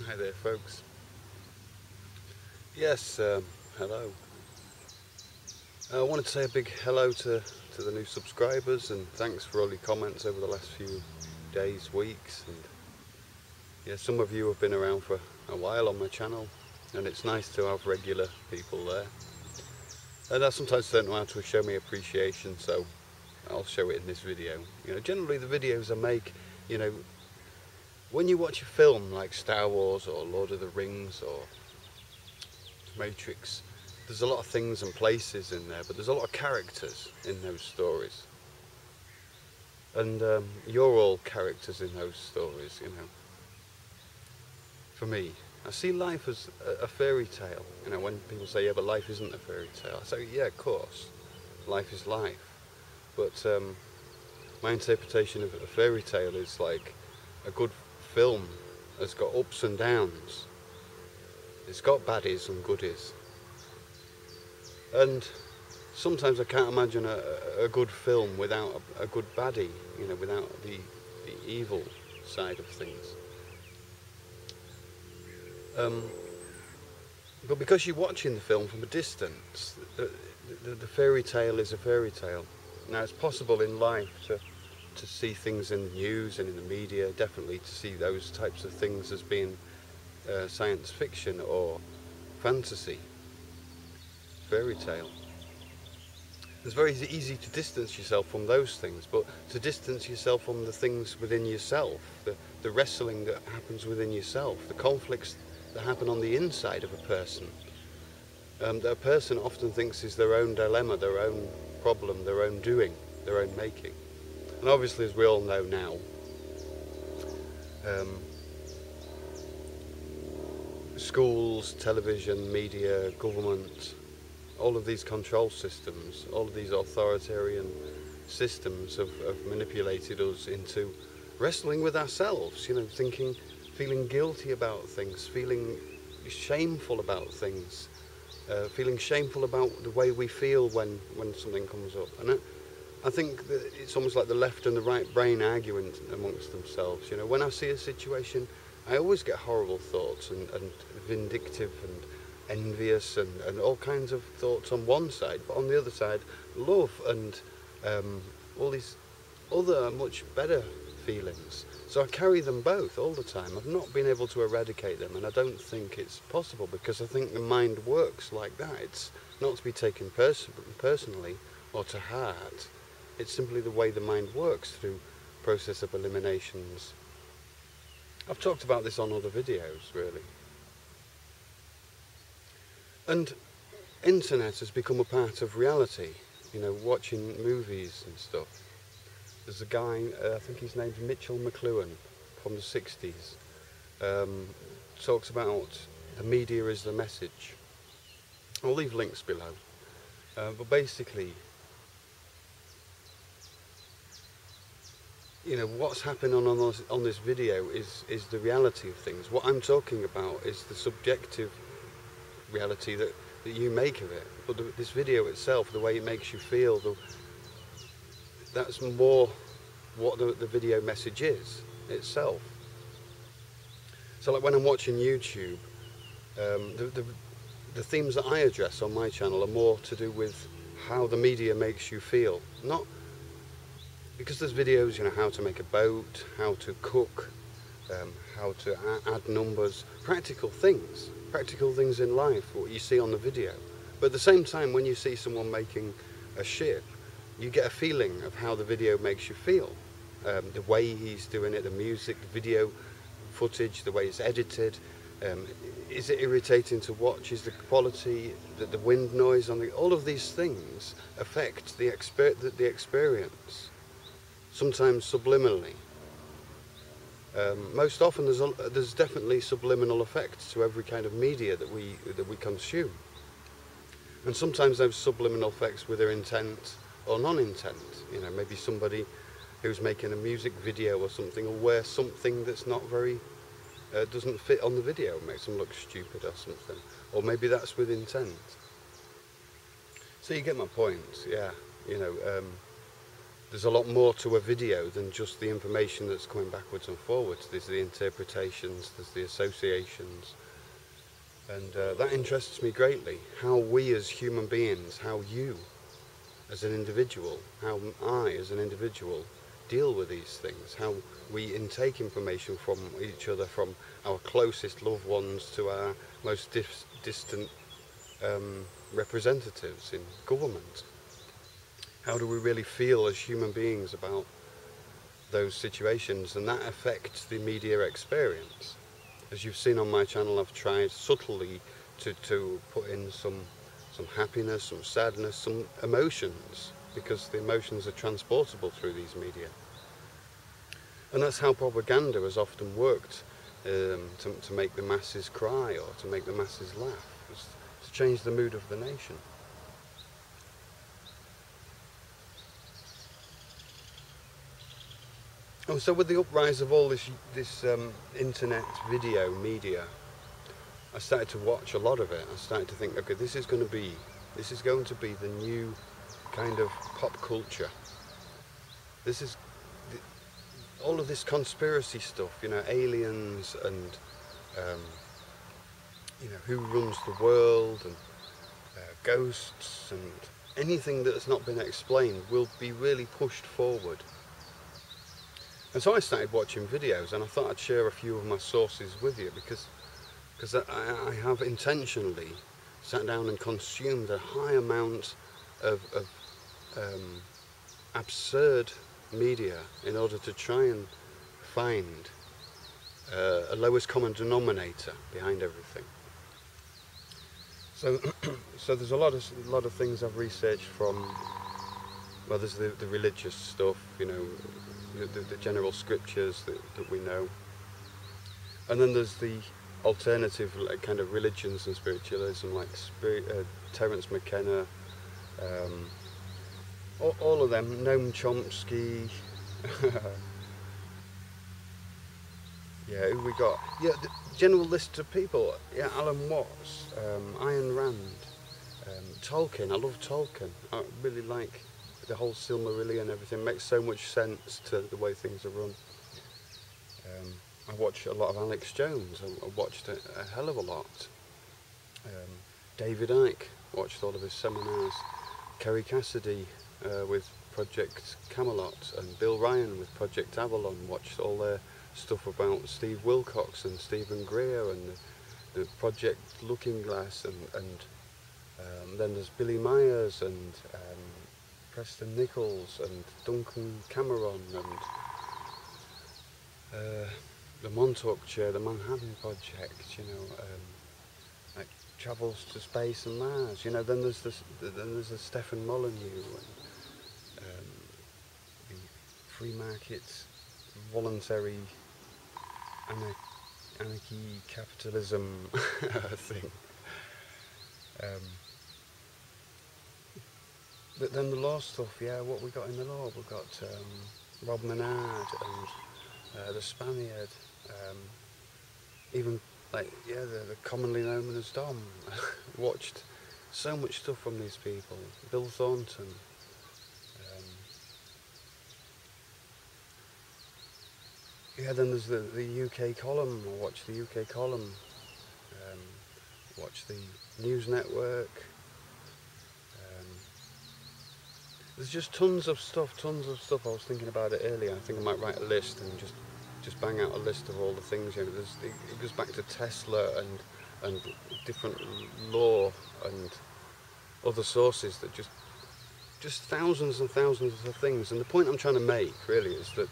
Hi there, folks. Yes, hello. I wanted to say a big hello to the new subscribers, and thanks for all your comments over the last few days, weeks. And yeah, some of you have been around for a while on my channel, and it's nice to have regular people there. And I sometimes don't know how to show me appreciation, so I'll show it in this video. Generally the videos I make, when you watch a film like Star Wars or Lord of the Rings or Matrix, there's a lot of things and places in there, but there's a lot of characters in those stories. And you're all characters in those stories, For me, I see life as a fairy tale. When people say, yeah, but life isn't a fairy tale, I say, yeah, of course, life is life. But my interpretation of a fairy tale is like a good film has got ups and downs. It's got baddies and goodies. And sometimes I can't imagine a good film without a good baddie, without the evil side of things. But because you're watching the film from a distance, the fairy tale is a fairy tale. Now it's possible in life to see things in the news and in the media, definitely to see those types of things as being science fiction or fantasy, fairy tale. It's very easy to distance yourself from those things, but to distance yourself from the things within yourself, the wrestling that happens within yourself, the conflicts that happen on the inside of a person, that a person often thinks is their own dilemma, their own problem, their own doing, their own making. And obviously, as we all know now, schools, television, media, government, all of these control systems, all of these authoritarian systems have manipulated us into wrestling with ourselves, feeling guilty about things, feeling shameful about things, feeling shameful about the way we feel when something comes up. And I think that it's almost like the left and the right brain arguing amongst themselves. When I see a situation, I always get horrible thoughts and vindictive and envious and all kinds of thoughts on one side, but on the other side, love and all these other much better feelings. So I carry them both all the time. I've not been able to eradicate them, and I don't think it's possible, because I think the mind works like that. It's not to be taken personally or to heart. It's simply the way the mind works through process of eliminations. I've talked about this on other videos, really. And internet has become a part of reality, watching movies and stuff. There's a guy, I think his name's McLuhan, from the 60s, talks about the media is the message. I'll leave links below. But basically, what's happening on this video is the reality of things. What I'm talking about is the subjective reality that you make of it. But this video itself, the way it makes you feel, that's more what the video message is itself. So like when I'm watching YouTube, the themes that I address on my channel are more to do with how the media makes you feel. Not because there's videos, how to make a boat, how to cook, how to add numbers, practical things in life, what you see on the video. But at the same time, when you see someone making a ship, you get a feeling of how the video makes you feel. The way he's doing it, the music, the video footage, the way it's edited. Is it irritating to watch? Is the quality, the wind noise on all of these things affect the experience, sometimes subliminally. Most often there's definitely subliminal effects to every kind of media that we consume. And sometimes those subliminal effects with their intent or non-intent. Maybe somebody who's making a music video or something will wear something that's not very, doesn't fit on the video, makes them look stupid or something. Or maybe that's with intent. So you get my point, yeah. there's a lot more to a video than just the information that's coming backwards and forwards. There's the interpretations, there's the associations, and that interests me greatly. How we as human beings, how you as an individual, how I as an individual deal with these things, how we intake information from each other, from our closest loved ones to our most distant representatives in government. How do we really feel as human beings about those situations, and that affects the media experience. As you've seen on my channel, I've tried subtly to put in some happiness, some sadness, some emotions, because the emotions are transportable through these media. And that's how propaganda has often worked, to make the masses cry or to make the masses laugh, to change the mood of the nation. Oh, so with the uprise of all this internet video media, I started to watch a lot of it. I started to think, okay, this is going to be the new kind of pop culture. This is all of this conspiracy stuff, you know, aliens and you know, who runs the world, and ghosts, and anything that has not been explained will be really pushed forward. And so I started watching videos, and I thought I'd share a few of my sources with you, because I have intentionally sat down and consumed a high amount of absurd media in order to try and find a lowest common denominator behind everything. So, so there's a lot of things I've researched from. Well, there's the religious stuff, you know, the general scriptures that we know, and then there's the alternative kind of religions and spiritualism, like Terrence, McKenna, all of them, Noam Chomsky. Yeah, who we got? Yeah, the general list of people. Yeah, Alan Watts, Ayn Rand, Tolkien. I love Tolkien. I really like the whole Silmarillion and everything. Makes so much sense to the way things are run. I watch a lot of Alex Jones. I watched a hell of a lot. David Icke, watched all of his seminars. Kerry Casidy with Project Camelot, and Bill Ryan with Project Avalon. Watched all their stuff about Steve Wilcock and Stephen Grear and the Project Looking Glass, and then there's Billy Myers and Preston Nichols and Duncan Cameron and the Montauk Chair, the Manhattan Project, you know, like Travels to Space and Mars, you know. Then there's the Stephen Molyneux and the free market, voluntary anarchy capitalism thing. But then the law stuff, yeah, what we got in the law, we've got Rob Menard and the Spaniard, even like, yeah, the commonly known as Dom. Watched so much stuff from these people. Bill Thornton. Yeah, then there's the UK column. I watched the UK column. Watched the News Network. There's just tons of stuff. I was thinking about it earlier. I think I might write a list and just bang out a list of all the things. You know, it goes back to Tesla and different law and other sources that just thousands and thousands of things. And the point I'm trying to make really is that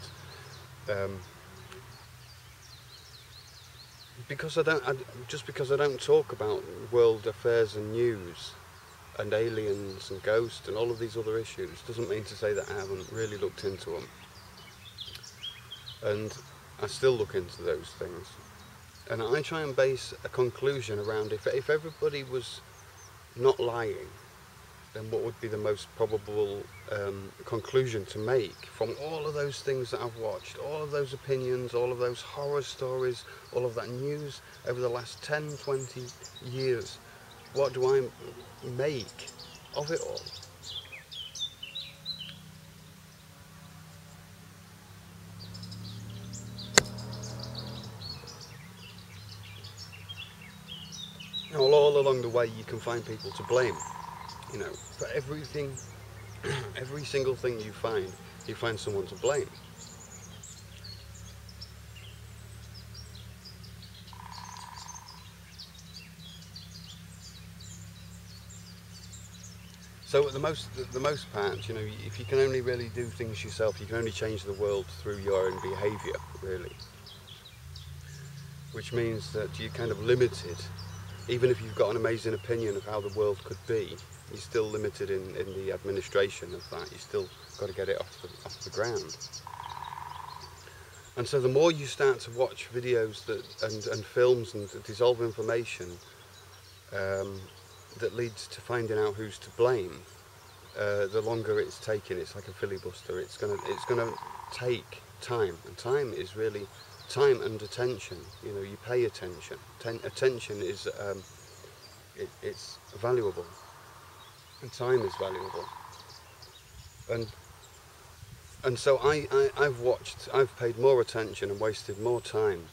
because I don't talk about world affairs and news and aliens and ghosts and all of these other issues, doesn't mean to say that I haven't really looked into them. And I still look into those things. And I try and base a conclusion around if everybody was not lying, then what would be the most probable conclusion to make from all of those things that I've watched, all of those opinions, all of those horror stories, all of that news over the last 10, 20 years. What do I make of it all? all along the way you can find people to blame. You know, for everything, every single thing you find someone to blame. So at the most part, you know, if you can only really do things yourself, you can only change the world through your own behaviour, really. Which means that you're kind of limited. Even if you've got an amazing opinion of how the world could be, you're still limited in the administration of that. You still got to get it off the ground. And so the more you start to watch videos and films and dissolve information that leads to finding out who's to blame, the longer it's taking. It's like a filibuster. It's gonna take time, and time is really time and attention. You know, you pay attention. Attention is it's valuable, and time is valuable. And so I've paid more attention and wasted more time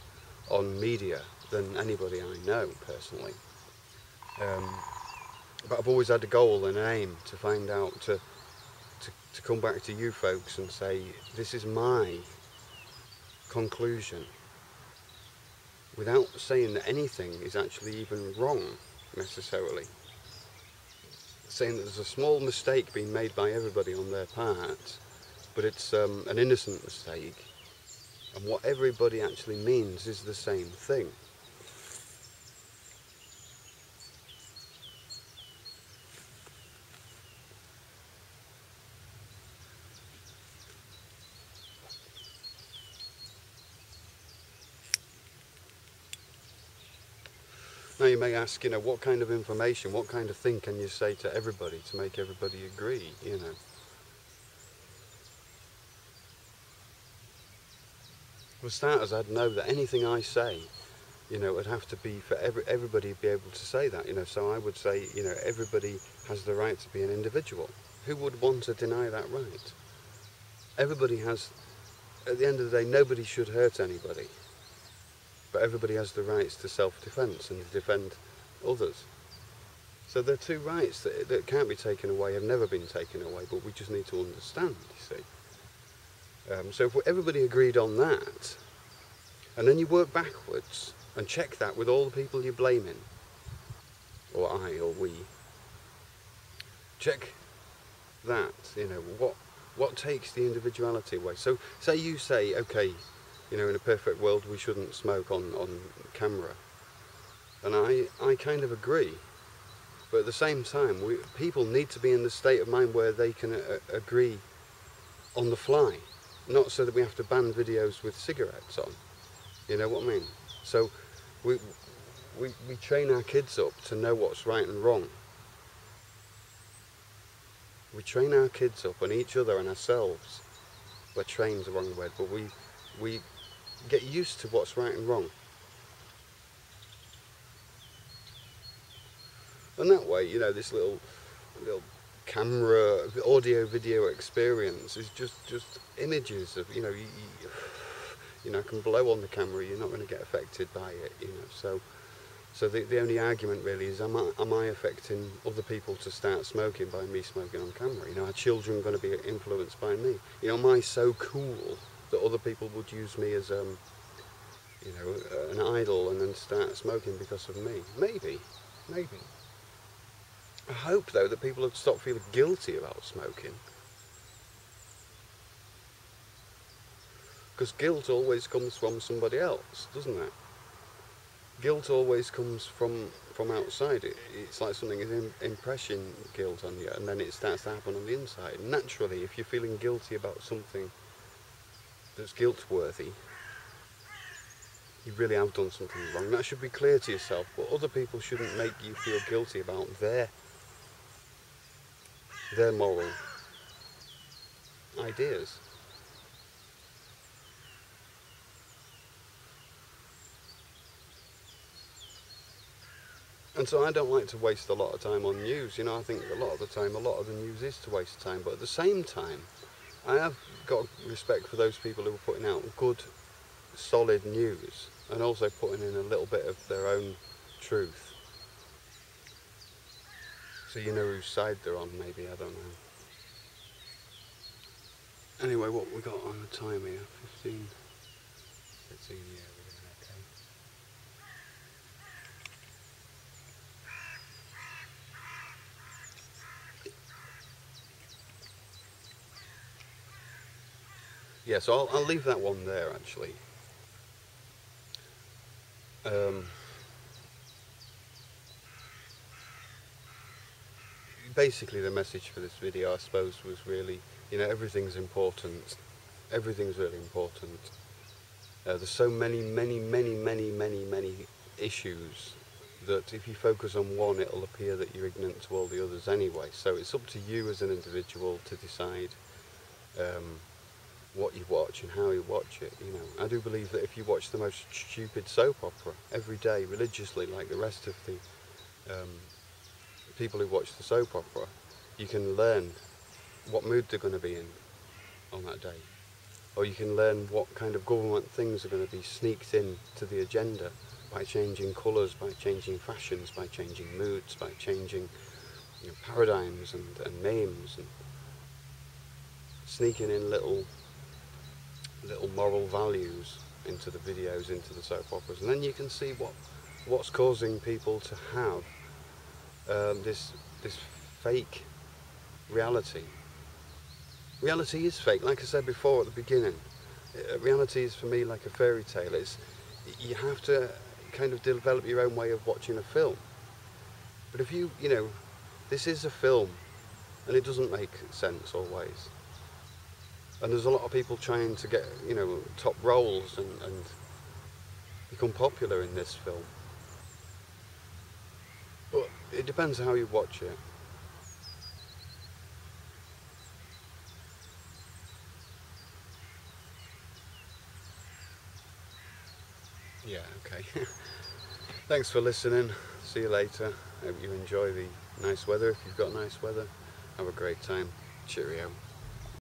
on media than anybody I know personally. But I've always had a goal and an aim to find out, to come back to you folks and say, this is my conclusion, without saying that anything is actually even wrong, necessarily. Saying that there's a small mistake being made by everybody on their part, but it's an innocent mistake, and what everybody actually means is the same thing. Now you may ask, you know, what kind of information, what kind of thing can you say to everybody to make everybody agree, you know? For starters, I'd know that anything I say, you know, it'd have to be for everybody to be able to say that, you know. So I would say, you know, everybody has the right to be an individual. Who would want to deny that right? Everybody has, at the end of the day, nobody should hurt anybody. But everybody has the rights to self-defence and to defend others. So they're two rights that can't be taken away, have never been taken away, but we just need to understand, you see. So if everybody agreed on that, and then you work backwards and check that with all the people you're blaming, or I or we, check that, you know, what takes the individuality away. So say you say, okay, you know, in a perfect world we shouldn't smoke on camera, and I kind of agree, but at the same time people need to be in the state of mind where they can agree on the fly, not so that we have to ban videos with cigarettes on, you know what I mean? So we train our kids up to know what's right and wrong. We train our kids up, and each other and ourselves, we're trained the wrong word, but we get used to what's right and wrong. And that way, you know, this little camera, audio video experience is just images of, you know, you know, I can blow on the camera, you're not going to get affected by it, you know. So the only argument really is, am I affecting other people to start smoking by me smoking on camera? You know, are children going to be influenced by me? You know, am I so cool that other people would use me as you know, an idol and then start smoking because of me? Maybe. I hope though that people have stopped feeling guilty about smoking, because guilt always comes from somebody else, doesn't it? Guilt always comes from outside. It's like something is impressing guilt on you, and then it starts to happen on the inside. Naturally, if you're feeling guilty about something that's guilt-worthy, you really have done something wrong. That should be clear to yourself, but other people shouldn't make you feel guilty about their moral ideas. And so I don't like to waste a lot of time on news. You know, I think a lot of the news is to waste time, but at the same time, I have got respect for those people who are putting out good, solid news, and also putting in a little bit of their own truth. So you know whose side they're on, maybe, I don't know. Anyway, what we got on the time here? 15, yeah, we're doing okay. Yeah, so I'll leave that one there, actually. Basically, the message for this video, I suppose, was really, you know, everything's important. Everything's really important. There's so many issues that if you focus on one, it'll appear that you're ignorant to all the others anyway. So it's up to you as an individual to decide what you watch and how you watch it. You know, I do believe that if you watch the most stupid soap opera every day religiously, like the rest of the people who watch the soap opera, you can learn what mood they're going to be in on that day, or you can learn what kind of government things are going to be sneaked in to the agenda by changing colours, by changing fashions, by changing moods, by changing, you know, paradigms and names, and sneaking in little moral values into the videos, into the soap operas, and then you can see what's causing people to have this fake reality. Reality is fake, like I said before at the beginning. Reality is for me like a fairy tale. You have to kind of develop your own way of watching a film. But if you know, this is a film, and it doesn't make sense always. And there's a lot of people trying to get, you know, top roles and become popular in this film. But it depends how you watch it. Yeah, okay. Thanks for listening. See you later. Hope you enjoy the nice weather. If you've got nice weather, have a great time. Cheerio.